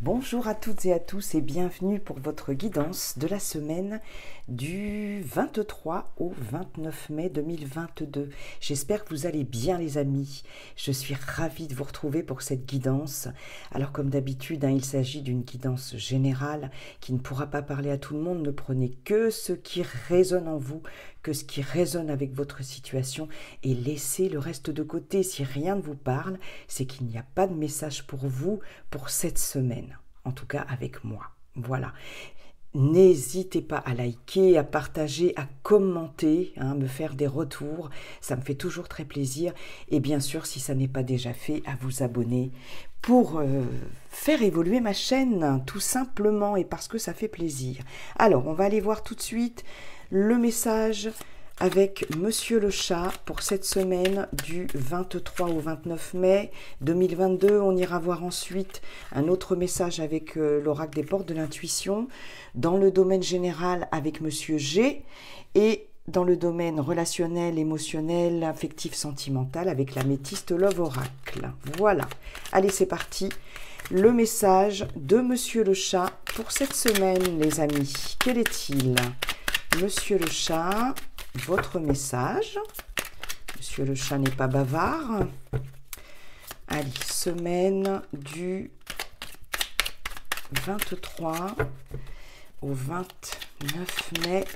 Bonjour à toutes et à tous et bienvenue pour votre guidance de la semaine du 23 au 29 mai 2022. J'espère que vous allez bien les amis. Je suis ravie de vous retrouver pour cette guidance. Alors comme d'habitude, il s'agit d'une guidance générale qui ne pourra pas parler à tout le monde. Ne prenez que ce qui résonne en vous, que ce qui résonne avec votre situation et laissez le reste de côté. Si rien ne vous parle, c'est qu'il n'y a pas de message pour vous pour cette semaine. En tout cas avec moi. Voilà. N'hésitez pas à liker, à partager, à commenter, me faire des retours. Ça me fait toujours très plaisir. Et bien sûr, si ça n'est pas déjà fait, à vous abonner pour faire évoluer ma chaîne, tout simplement, et parce que ça fait plaisir. Alors, on va aller voir tout de suite le message avec Monsieur le Chat pour cette semaine du 23 au 29 mai 2022. On ira voir ensuite un autre message avec l'oracle des portes de l'intuition, dans le domaine général avec Monsieur G, et dans le domaine relationnel, émotionnel, affectif, sentimental avec l'améthyste Love Oracle. Voilà, allez c'est parti. Le message de Monsieur le Chat pour cette semaine les amis. Quel est-il? Monsieur le Chat, votre message. Monsieur le Chat n'est pas bavard. Allez, semaine du 23 au 29 mai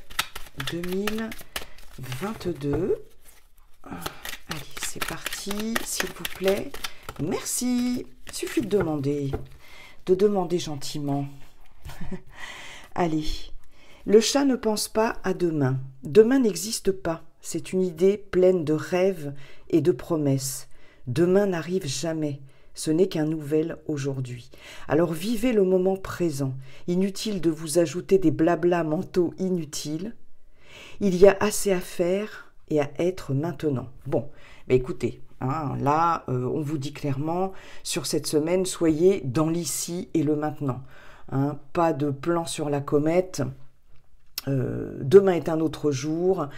2022. Allez, c'est parti, s'il vous plaît. Merci. Il suffit de demander gentiment. Allez. Le chat ne pense pas à demain. Demain n'existe pas. C'est une idée pleine de rêves et de promesses. Demain n'arrive jamais. Ce n'est qu'un nouvel aujourd'hui. Alors vivez le moment présent. Inutile de vous ajouter des blablas mentaux inutiles. Il y a assez à faire et à être maintenant. Bon, mais écoutez, là, on vous dit clairement, sur cette semaine, soyez dans l'ici et le maintenant. Pas de plan sur la comète. Demain est un autre jour,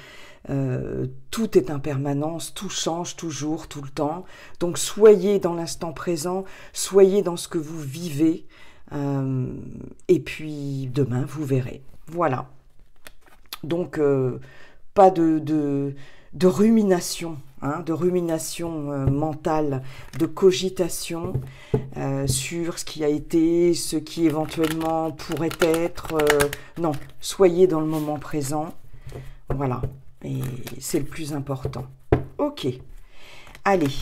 tout est impermanence, tout change toujours, tout le temps. Donc soyez dans l'instant présent, soyez dans ce que vous vivez, et puis demain vous verrez. Voilà. Donc pas de rumination, de rumination mentale, de cogitation sur ce qui a été, ce qui éventuellement pourrait être. Non, soyez dans le moment présent. Voilà, et c'est le plus important. Ok, allez,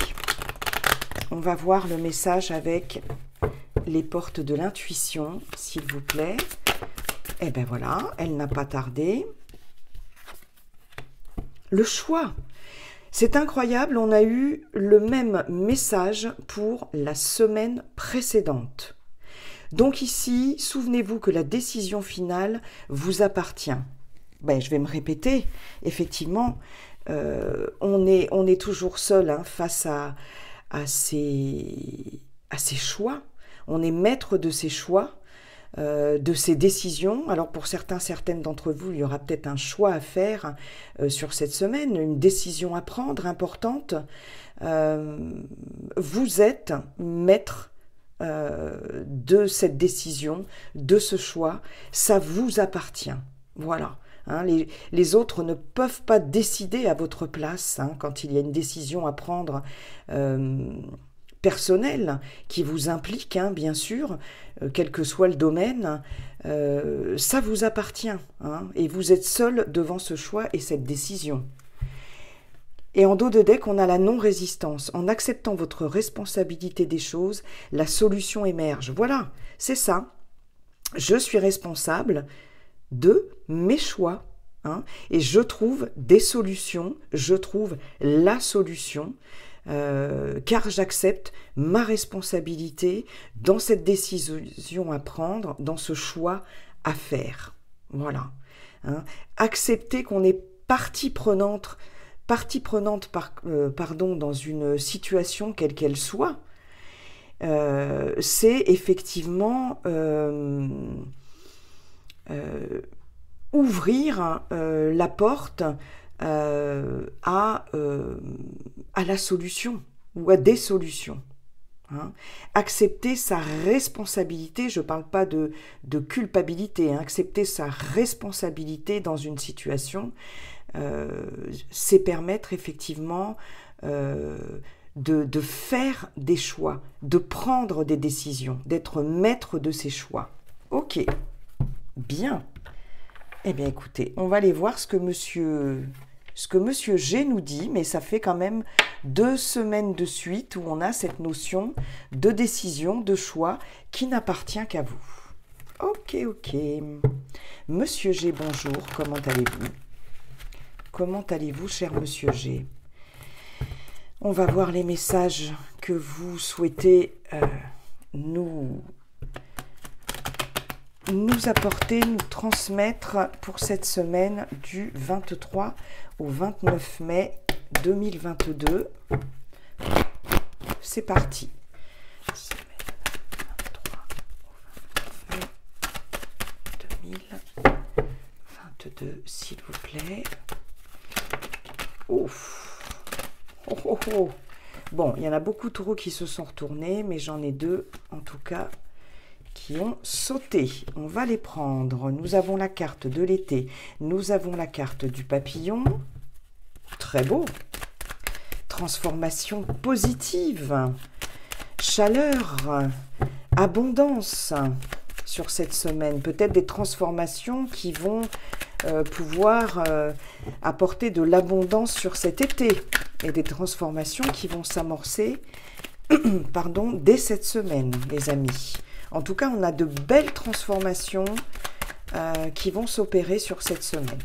on va voir le message avec les portes de l'intuition, s'il vous plaît. Eh bien voilà, elle n'a pas tardé. Le choix. C'est incroyable, on a eu le même message pour la semaine précédente. Donc ici, souvenez-vous que la décision finale vous appartient. Je vais me répéter, effectivement, on est toujours seul face à ses choix. On est maître de ses choix. De ces décisions. Alors pour certaines d'entre vous, il y aura peut-être un choix à faire sur cette semaine, une décision à prendre importante. Vous êtes maître de cette décision, de ce choix. Ça vous appartient. Voilà. Les autres ne peuvent pas décider à votre place quand il y a une décision à prendre personnel qui vous implique, bien sûr, quel que soit le domaine, ça vous appartient, et vous êtes seul devant ce choix et cette décision. Et en dos de deck, on a la non-résistance. En acceptant votre responsabilité des choses, la solution émerge. Voilà, c'est ça. Je suis responsable de mes choix, et je trouve des solutions, je trouve la solution, car j'accepte ma responsabilité dans cette décision à prendre, dans ce choix à faire. Voilà. Accepter qu'on est partie prenante dans une situation quelle qu'elle soit, c'est effectivement ouvrir la porte à la solution ou à des solutions. Hein. Accepter sa responsabilité, je ne parle pas de culpabilité, hein, accepter sa responsabilité dans une situation, c'est permettre effectivement de faire des choix, de prendre des décisions, d'être maître de ses choix. Ok, bien. Eh bien écoutez, on va aller voir ce que Monsieur G nous dit, mais ça fait quand même 2 semaines de suite où on a cette notion de décision, de choix qui n'appartient qu'à vous. Ok, ok. Monsieur G, bonjour, comment allez-vous? Comment allez-vous, cher Monsieur G? On va voir les messages que vous souhaitez nous apporter, nous transmettre pour cette semaine du 23 au 29 mai 2022. C'est parti. Semaine 23 au 29 mai 2022, s'il vous plaît. Ouf. Oh, oh, oh. Bon, il y en a beaucoup trop qui se sont retournés, mais j'en ai 2 en tout cas qui ont sauté. On va les prendre. Nous avons la carte de l'été. Nous avons la carte du papillon. Très beau. Transformation positive. Chaleur. Abondance sur cette semaine. Peut-être des transformations qui vont pouvoir apporter de l'abondance sur cet été. Et des transformations qui vont s'amorcer pardon, dès cette semaine, les amis. En tout cas, on a de belles transformations qui vont s'opérer sur cette semaine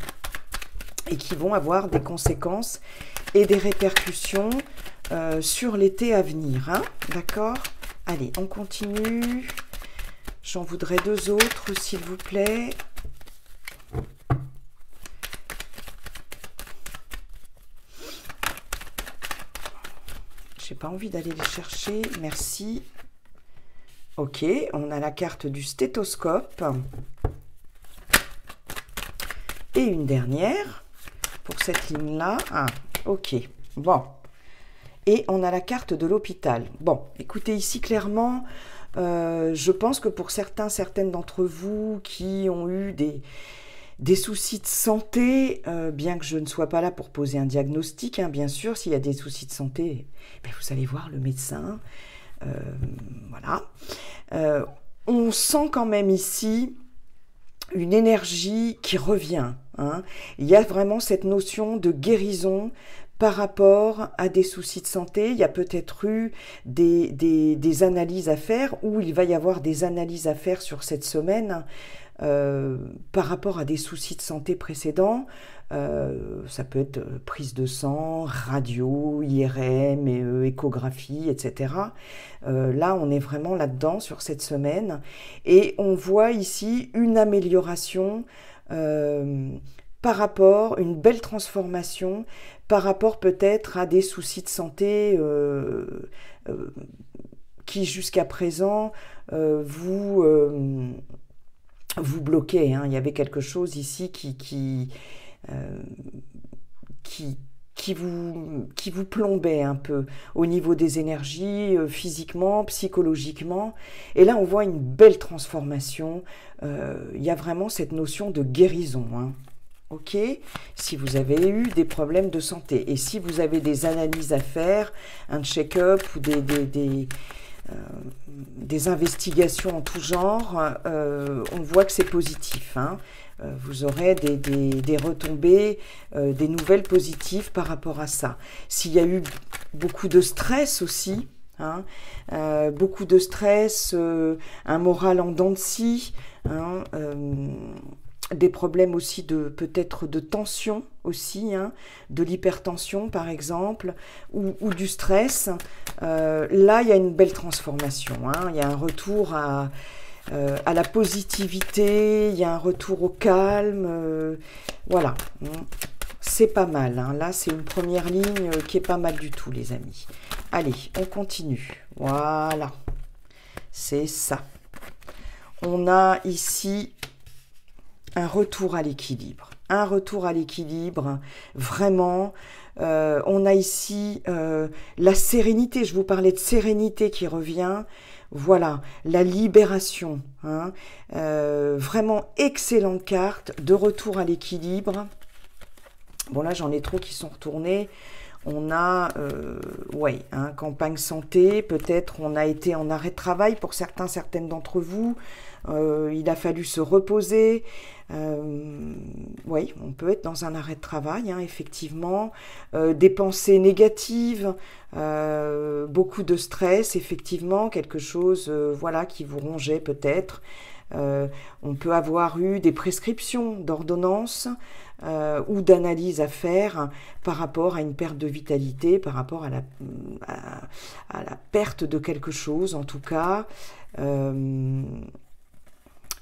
et qui vont avoir des conséquences et des répercussions sur l'été à venir. Hein, d'accord? Allez, on continue. J'en voudrais 2 autres, s'il vous plaît. J'ai pas envie d'aller les chercher. Merci. Ok, on a la carte du stéthoscope. Et une dernière pour cette ligne-là. Ah, ok. Bon. Et on a la carte de l'hôpital. Bon, écoutez, ici, clairement, je pense que pour certaines d'entre vous qui ont eu des soucis de santé, bien que je ne sois pas là pour poser un diagnostic, hein, bien sûr, s'il y a des soucis de santé, ben vous allez voir le médecin. Voilà. On sent quand même ici une énergie qui revient. Hein. Il y a vraiment cette notion de guérison par rapport à des soucis de santé. Il y a peut-être eu des analyses à faire, ou il va y avoir des analyses à faire sur cette semaine par rapport à des soucis de santé précédents. Ça peut être prise de sang, radio, IRM, échographie, etc. Là, on est vraiment là-dedans sur cette semaine. Et on voit ici une amélioration par rapport, une belle transformation par rapport peut-être à des soucis de santé qui jusqu'à présent vous bloquaient. Hein. Il y avait quelque chose ici qui vous plombait un peu au niveau des énergies, physiquement, psychologiquement. Et là, on voit une belle transformation. Il y a vraiment cette notion de guérison. Hein. Ok, si vous avez eu des problèmes de santé et si vous avez des analyses à faire, un check-up ou des investigations en tout genre, on voit que c'est positif. Hein. Vous aurez des retombées, des nouvelles positives par rapport à ça. S'il y a eu beaucoup de stress aussi, hein, beaucoup de stress, un moral en dents de scie, hein, des problèmes aussi peut-être de tension aussi, hein, de l'hypertension par exemple, ou du stress, là il y a une belle transformation, hein, il y a un retour à la positivité, il y a un retour au calme, voilà, c'est pas mal, hein. Là c'est une première ligne qui est pas mal du tout les amis. Allez, on continue, voilà, c'est ça. On a ici un retour à l'équilibre. un retour à l'équilibre, vraiment. On a ici la sérénité, je vous parlais de sérénité qui revient. Voilà, la libération, hein. Vraiment excellente carte de retour à l'équilibre. Bon là, j'en ai trop qui sont retournés. On a, ouais, hein, campagne santé, peut-être on a été en arrêt de travail pour certains, certaines d'entre vous. Il a fallu se reposer. Oui, on peut être dans un arrêt de travail, hein, effectivement. Des pensées négatives, beaucoup de stress, effectivement, quelque chose voilà, qui vous rongeait peut-être. On peut avoir eu des prescriptions d'ordonnance ou d'analyse à faire par rapport à une perte de vitalité, par rapport à la perte de quelque chose, en tout cas.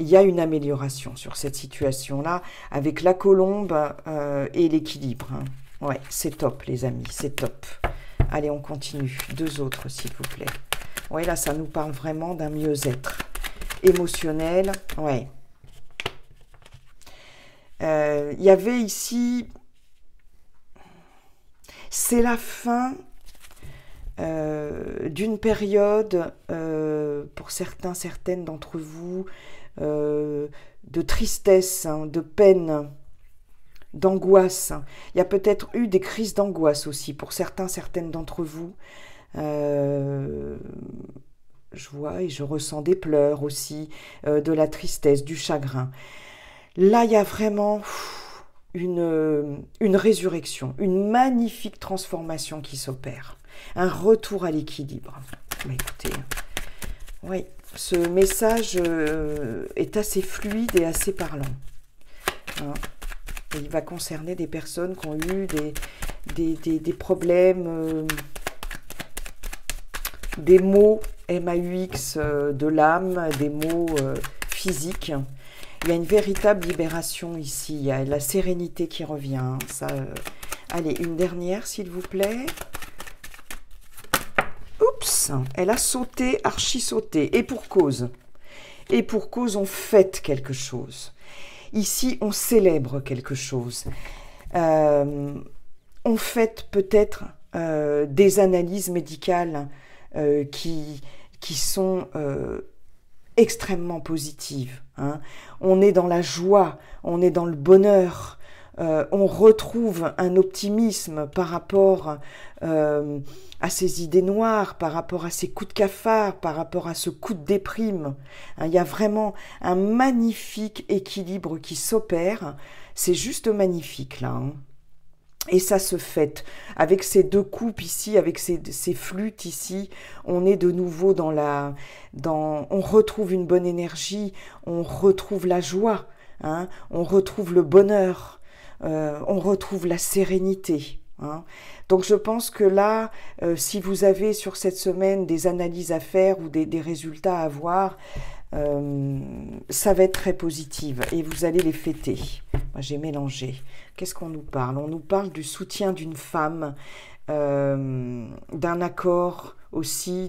Il y a une amélioration sur cette situation-là avec la colombe et l'équilibre. Hein. Ouais, c'est top, les amis, c'est top. Allez, on continue. Deux autres, s'il vous plaît. Ouais, là, ça nous parle vraiment d'un mieux-être émotionnel. Ouais. Il y avait ici... C'est la fin d'une période, pour certains, certaines d'entre vous, de tristesse, hein, de peine, d'angoisse. Il y a peut-être eu des crises d'angoisse aussi pour certains, certaines d'entre vous. Je vois et je ressens des pleurs aussi, de la tristesse, du chagrin. Là, il y a vraiment une résurrection, une magnifique transformation qui s'opère. Un retour à l'équilibre. Mais écoutez, oui. Ce message est assez fluide et assez parlant. Hein. Et il va concerner des personnes qui ont eu des problèmes, des maux MAUX de l'âme, des maux physiques. Il y a une véritable libération ici. Il y a la sérénité qui revient. Ça, allez, une dernière, s'il vous plaît. Oups, elle a sauté, archi sauté. Et pour cause. Et pour cause, on fête quelque chose. Ici, on célèbre quelque chose. On fête peut-être des analyses médicales qui sont extrêmement positives. Hein. On est dans la joie, on est dans le bonheur. On retrouve un optimisme par rapport à ces idées noires, par rapport à ces coups de cafard, par rapport à ce coup de déprime. Hein, il y a vraiment un magnifique équilibre qui s'opère. C'est juste magnifique là. Hein. Et ça se fête. Avec ces deux coupes ici, avec ces flûtes ici, on est de nouveau on retrouve une bonne énergie, on retrouve la joie, hein, on retrouve le bonheur. On retrouve la sérénité. Hein. Donc je pense que là, si vous avez sur cette semaine des analyses à faire ou des résultats à voir, ça va être très positif et vous allez les fêter. Moi j'ai mélangé. Qu'est-ce qu'on nous parle? On nous parle du soutien d'une femme, d'un accord aussi,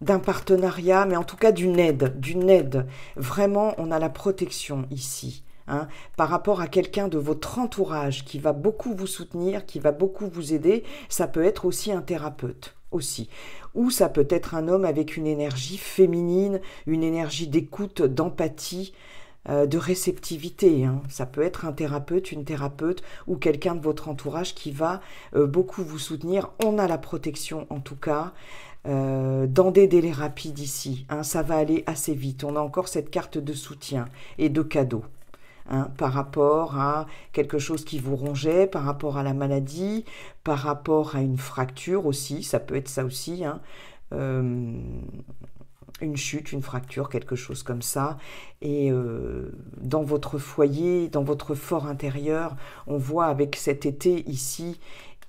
d'un partenariat, mais en tout cas d'une aide. Vraiment, on a la protection ici. Hein, par rapport à quelqu'un de votre entourage qui va beaucoup vous soutenir, qui va beaucoup vous aider. Ça peut être aussi un thérapeute, aussi. Ou ça peut être un homme avec une énergie féminine, une énergie d'écoute, d'empathie, de réceptivité. Hein. Ça peut être un thérapeute, une thérapeute ou quelqu'un de votre entourage qui va beaucoup vous soutenir. On a la protection en tout cas. Dans des délais rapides ici. Hein, ça va aller assez vite. On a encore cette carte de soutien et de cadeau. Hein, par rapport à quelque chose qui vous rongeait, par rapport à la maladie, par rapport à une fracture aussi, ça peut être ça aussi, hein, une chute, une fracture, quelque chose comme ça. Et dans votre foyer, dans votre fort intérieur, on voit avec cet été ici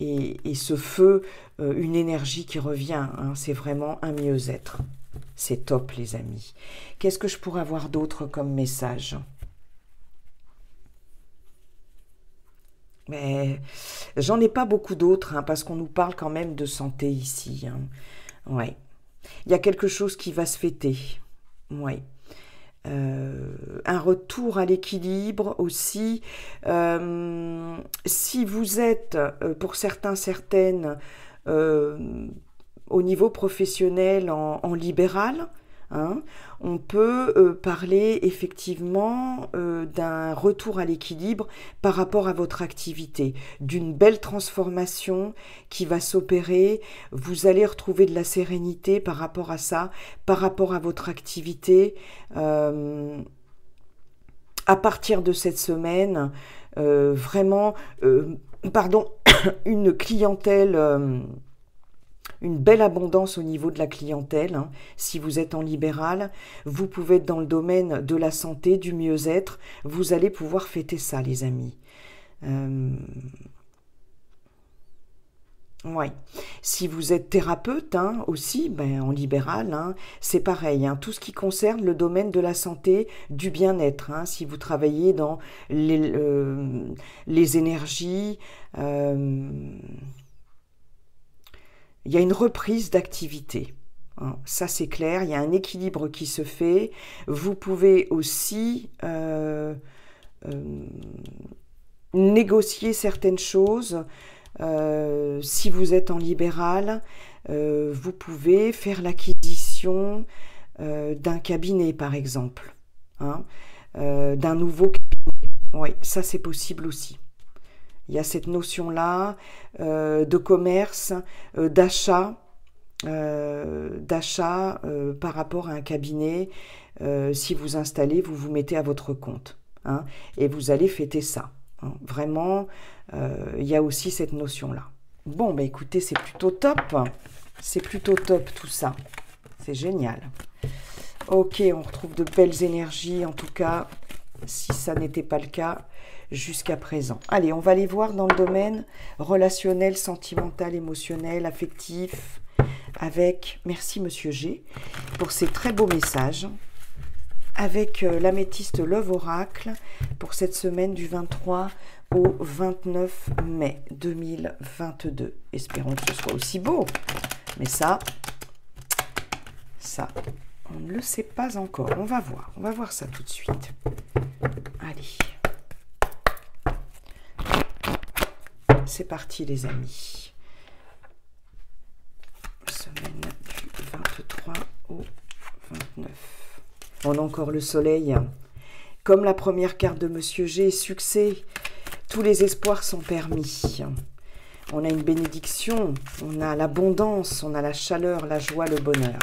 et ce feu, une énergie qui revient. Hein, c'est vraiment un mieux-être. C'est top les amis. Qu'est-ce que je pourrais avoir d'autre comme message ? Mais j'en ai pas beaucoup d'autres, hein, parce qu'on nous parle quand même de santé ici. Hein. Ouais. Il y a quelque chose qui va se fêter. Ouais. un retour à l'équilibre aussi. Si vous êtes, pour certains, certaines, au niveau professionnel en libéral, hein, on peut parler effectivement d'un retour à l'équilibre par rapport à votre activité, d'une belle transformation qui va s'opérer. Vous allez retrouver de la sérénité par rapport à ça, par rapport à votre activité. À partir de cette semaine, vraiment, une clientèle... une belle abondance au niveau de la clientèle. Hein. Si vous êtes en libéral, vous pouvez être dans le domaine de la santé, du mieux-être. Vous allez pouvoir fêter ça, les amis. Ouais. Si vous êtes thérapeute hein, aussi, ben, en libéral, hein, c'est pareil. Hein. Tout ce qui concerne le domaine de la santé, du bien-être. Hein. Si vous travaillez dans les énergies... il y a une reprise d'activité. Ça, c'est clair. Il y a un équilibre qui se fait. Vous pouvez aussi négocier certaines choses. Si vous êtes en libéral, vous pouvez faire l'acquisition d'un cabinet, par exemple. Hein, d'un nouveau cabinet. Oui, ça, c'est possible aussi. Il y a cette notion-là de commerce, d'achat par rapport à un cabinet. Si vous installez, vous vous mettez à votre compte. Hein, et vous allez fêter ça. Hein. Vraiment, il y a aussi cette notion-là. Bon, bah écoutez, c'est plutôt top. C'est plutôt top tout ça. C'est génial. Ok, on retrouve de belles énergies, en tout cas, si ça n'était pas le cas jusqu'à présent. Allez, on va aller voir dans le domaine relationnel, sentimental, émotionnel, affectif, avec, merci Monsieur G, pour ces très beaux messages, avec l'améthyste Love Oracle, pour cette semaine du 23 au 29 mai 2022. Espérons que ce soit aussi beau, mais ça, on ne le sait pas encore. On va voir ça tout de suite. Allez. C'est parti les amis. Semaine du 23 au 29. On a encore le soleil. Comme la première carte de Monsieur G, succès. Tous les espoirs sont permis. On a une bénédiction, on a l'abondance, on a la chaleur, la joie, le bonheur.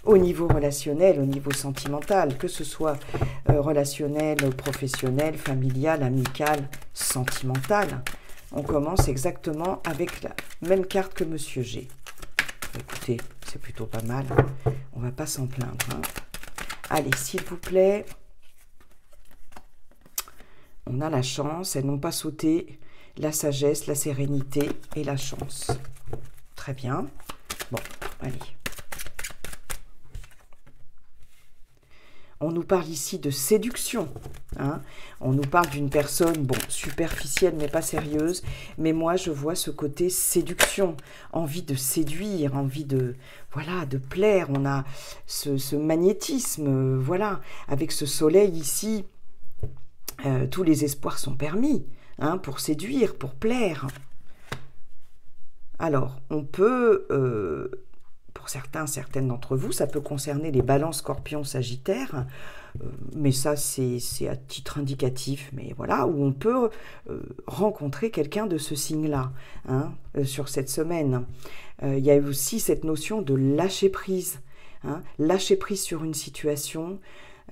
Au niveau relationnel, au niveau sentimental, que ce soit relationnel, professionnel, familial, amical, sentimental. On commence exactement avec la même carte que Monsieur G. Écoutez, c'est plutôt pas mal. On va pas s'en plaindre. Hein. Allez, s'il vous plaît. On a la chance, elles n'ont pas sauté. La sagesse, la sérénité et la chance. Très bien. Bon, allez. On nous parle ici de séduction. Hein. On nous parle d'une personne, bon, superficielle mais pas sérieuse. Mais moi, je vois ce côté séduction. Envie de séduire, envie de, voilà, de plaire. On a ce magnétisme, voilà. Avec ce soleil ici, tous les espoirs sont permis. Hein, pour séduire, pour plaire. Alors, on peut... pour certaines d'entre vous, ça peut concerner les balances, scorpions, sagittaires, mais ça, c'est à titre indicatif, mais voilà, où on peut rencontrer quelqu'un de ce signe-là, hein, sur cette semaine. Il y a aussi cette notion de lâcher prise, hein, lâcher prise sur une situation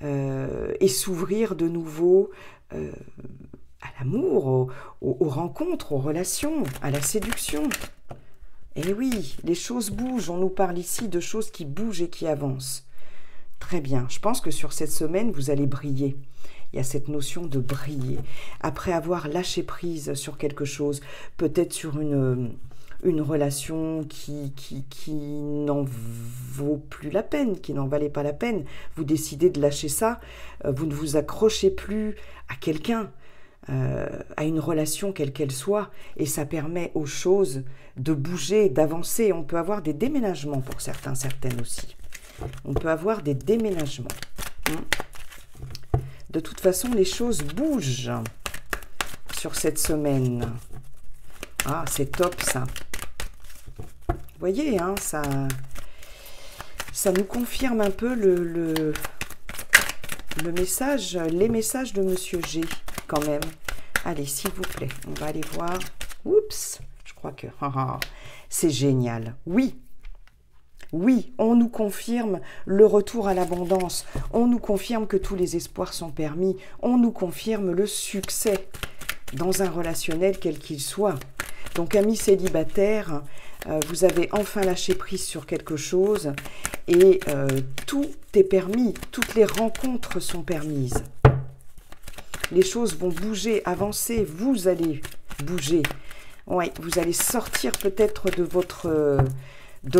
et s'ouvrir de nouveau à l'amour, aux rencontres, aux relations, à la séduction. Et oui, les choses bougent. On nous parle ici de choses qui bougent et qui avancent. Très bien. Je pense que sur cette semaine, vous allez briller. Il y a cette notion de briller. Après avoir lâché prise sur quelque chose, peut-être sur une relation qui n'en vaut plus la peine, qui n'en valait pas la peine, vous décidez de lâcher ça. Vous ne vous accrochez plus à quelqu'un, à une relation quelle qu'elle soit, et ça permet aux choses de bouger, d'avancer. On peut avoir des déménagements pour certaines aussi. On peut avoir des déménagements. De toute façon, les choses bougent sur cette semaine. Ah, c'est top ça. Vous voyez, hein, ça nous confirme un peu le message, les messages de Monsieur G, quand même. Allez, s'il vous plaît, on va aller voir. Oups, je crois que c'est génial. Oui, oui, on nous confirme le retour à l'abondance. On nous confirme que tous les espoirs sont permis. On nous confirme le succès dans un relationnel quel qu'il soit. Donc, amis célibataires, vous avez enfin lâché prise sur quelque chose et tout est permis. Toutes les rencontres sont permises. Les choses vont bouger, avancer. Vous allez bouger. Ouais, vous allez sortir peut-être de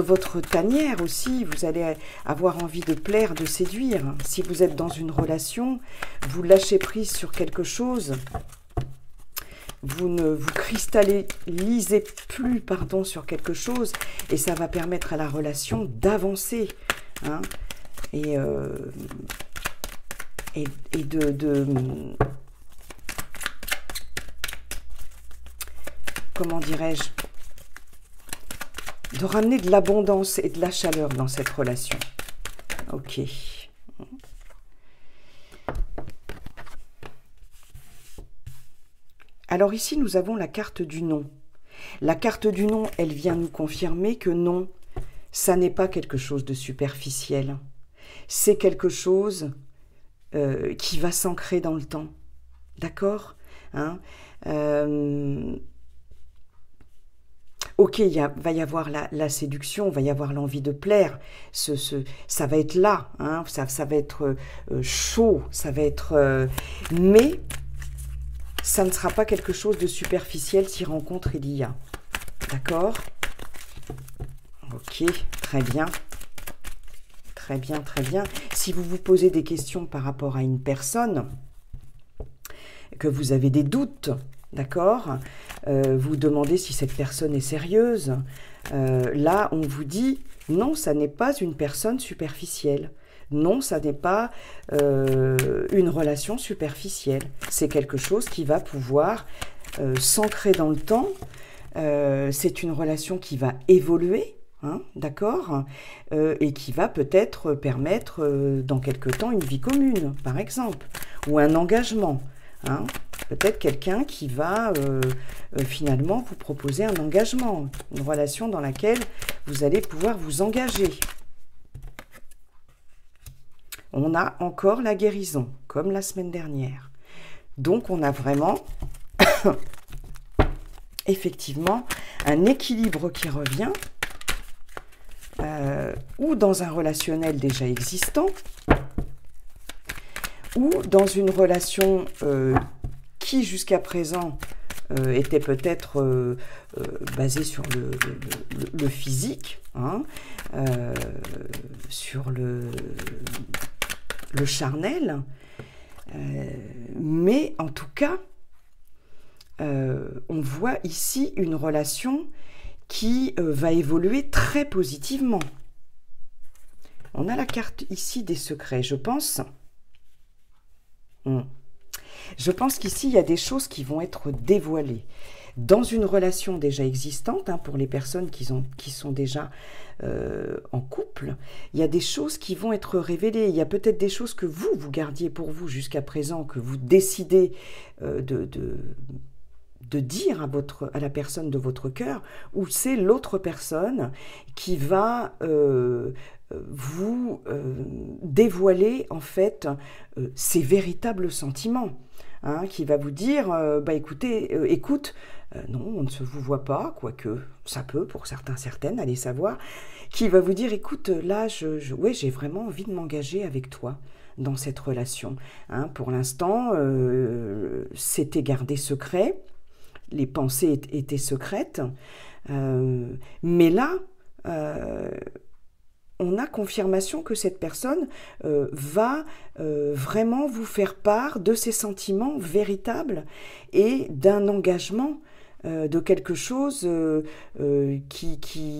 votre tanière aussi. Vous allez avoir envie de plaire, de séduire. Si vous êtes dans une relation, vous lâchez prise sur quelque chose. Vous ne vous cristallisez plus, pardon, sur quelque chose et ça va permettre à la relation d'avancer, hein, et comment dirais-je, de ramener de l'abondance et de la chaleur dans cette relation. Ok. Alors ici, nous avons la carte du non. La carte du non, elle vient nous confirmer que non, ça n'est pas quelque chose de superficiel. C'est quelque chose qui va s'ancrer dans le temps. D'accord, hein? Ok, va y avoir la séduction, va y avoir l'envie de plaire. Ça va être là, hein? Ça va être chaud, ça va être... mais... ça ne sera pas quelque chose de superficiel si rencontre il y a. D'accord? Ok, très bien. Très bien, très bien. Si vous vous posez des questions par rapport à une personne, que vous avez des doutes, d'accord? Vous demandez si cette personne est sérieuse. Là, on vous dit, non, ça n'est pas une personne superficielle. Non, ça n'est pas une relation superficielle. C'est quelque chose qui va pouvoir s'ancrer dans le temps. C'est une relation qui va évoluer, hein, d'accord, et qui va peut-être permettre dans quelque temps une vie commune, par exemple, ou un engagement. Hein. Peut-être quelqu'un qui va finalement vous proposer un engagement, une relation dans laquelle vous allez pouvoir vous engager. On a encore la guérison, comme la semaine dernière. Donc, on a vraiment, effectivement, un équilibre qui revient, ou dans un relationnel déjà existant, ou dans une relation qui, jusqu'à présent, était peut-être basée sur le physique, hein, sur le charnel, mais en tout cas, on voit ici une relation qui va évoluer très positivement. On a la carte ici des secrets, je pense. Je pense qu'ici, il y a des choses qui vont être dévoilées. Dans une relation déjà existante, hein, pour les personnes qui sont déjà en couple, il y a des choses qui vont être révélées. Il y a peut-être des choses que vous gardiez pour vous jusqu'à présent, que vous décidez de dire à la personne de votre cœur, ou c'est l'autre personne qui va vous dévoiler en fait ses véritables sentiments. Hein, qui va vous dire, bah écoutez, écoute, non, on ne se vous voit pas, quoique ça peut pour certains, certaines, allez savoir, qui va vous dire, écoute, là, ouais, j'ai vraiment envie de m'engager avec toi dans cette relation. Hein, pour l'instant, c'était gardé secret, les pensées étaient secrètes, mais là, on a confirmation que cette personne va vraiment vous faire part de ses sentiments véritables et d'un engagement, de quelque chose qui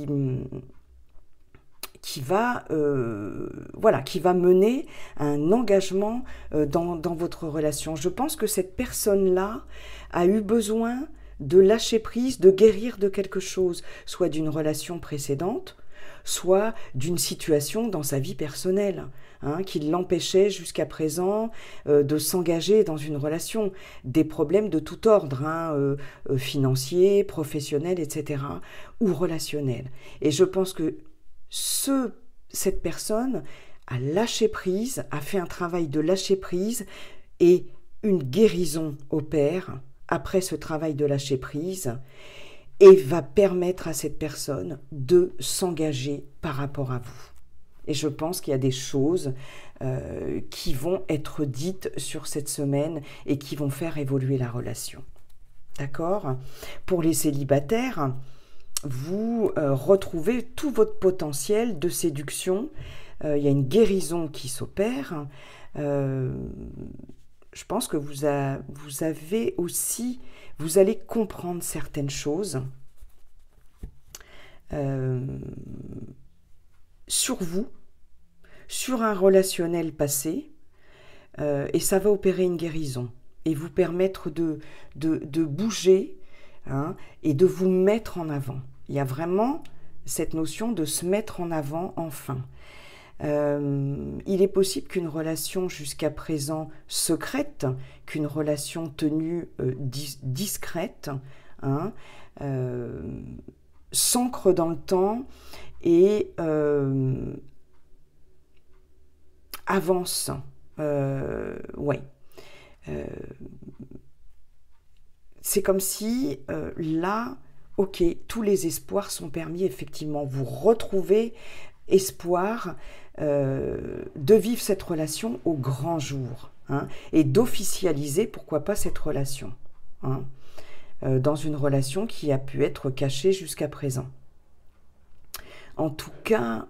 voilà, qui va mener un engagement dans votre relation. Je pense que cette personne-là a eu besoin de lâcher prise, de guérir de quelque chose, soit d'une relation précédente, soit d'une situation dans sa vie personnelle, qui l'empêchait jusqu'à présent de s'engager dans une relation. Des problèmes de tout ordre, financiers, professionnels, etc., ou relationnels. Et je pense que cette personne a lâché prise, a fait un travail de lâcher prise, et une guérison opère après ce travail de lâcher prise, et va permettre à cette personne de s'engager par rapport à vous. Et je pense qu'il y a des choses qui vont être dites sur cette semaine et qui vont faire évoluer la relation. D'accord ? Pour les célibataires, vous retrouvez tout votre potentiel de séduction. Il y a une guérison qui s'opère. Je pense que vous avez aussi, vous allez comprendre certaines choses sur vous, sur un relationnel passé, et ça va opérer une guérison et vous permettre de bouger, et de vous mettre en avant. Il y a vraiment cette notion de se mettre en avant enfin. Il est possible qu'une relation jusqu'à présent secrète, qu'une relation tenue discrète, s'ancre dans le temps et avance. C'est comme si là, ok, tous les espoirs sont permis, effectivement. Vous retrouvez espoir de vivre cette relation au grand jour, et d'officialiser, pourquoi pas, cette relation, dans une relation qui a pu être cachée jusqu'à présent. En tout cas,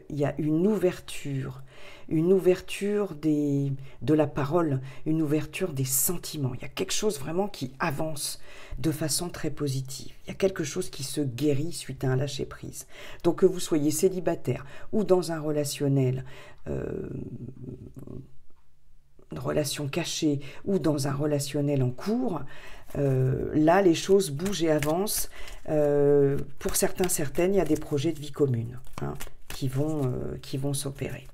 il y a une ouverture de la parole, une ouverture des sentiments. Il y a quelque chose vraiment qui avance de façon très positive. Il y a quelque chose qui se guérit suite à un lâcher-prise. Donc que vous soyez célibataire ou dans un relationnel, une relation cachée ou dans un relationnel en cours, là les choses bougent et avancent. Pour certaines, il y a des projets de vie commune qui vont s'opérer.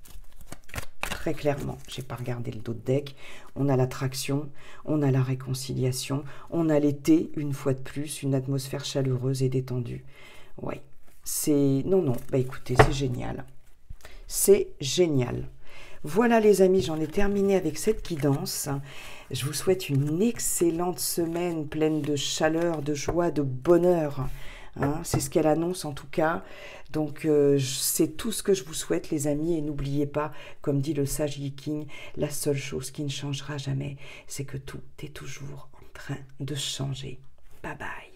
Très clairement, je n'ai pas regardé le dos de deck, on a l'attraction, on a la réconciliation, on a l'été, une fois de plus, une atmosphère chaleureuse et détendue. Ouais, écoutez, c'est génial. C'est génial. Voilà les amis, j'en ai terminé avec cette guidance. Je vous souhaite une excellente semaine pleine de chaleur, de joie, de bonheur. C'est ce qu'elle annonce en tout cas. Donc c'est tout ce que je vous souhaite les amis. Et n'oubliez pas, comme dit le sage Yi-King, la seule chose qui ne changera jamais, c'est que tout est toujours en train de changer. Bye bye.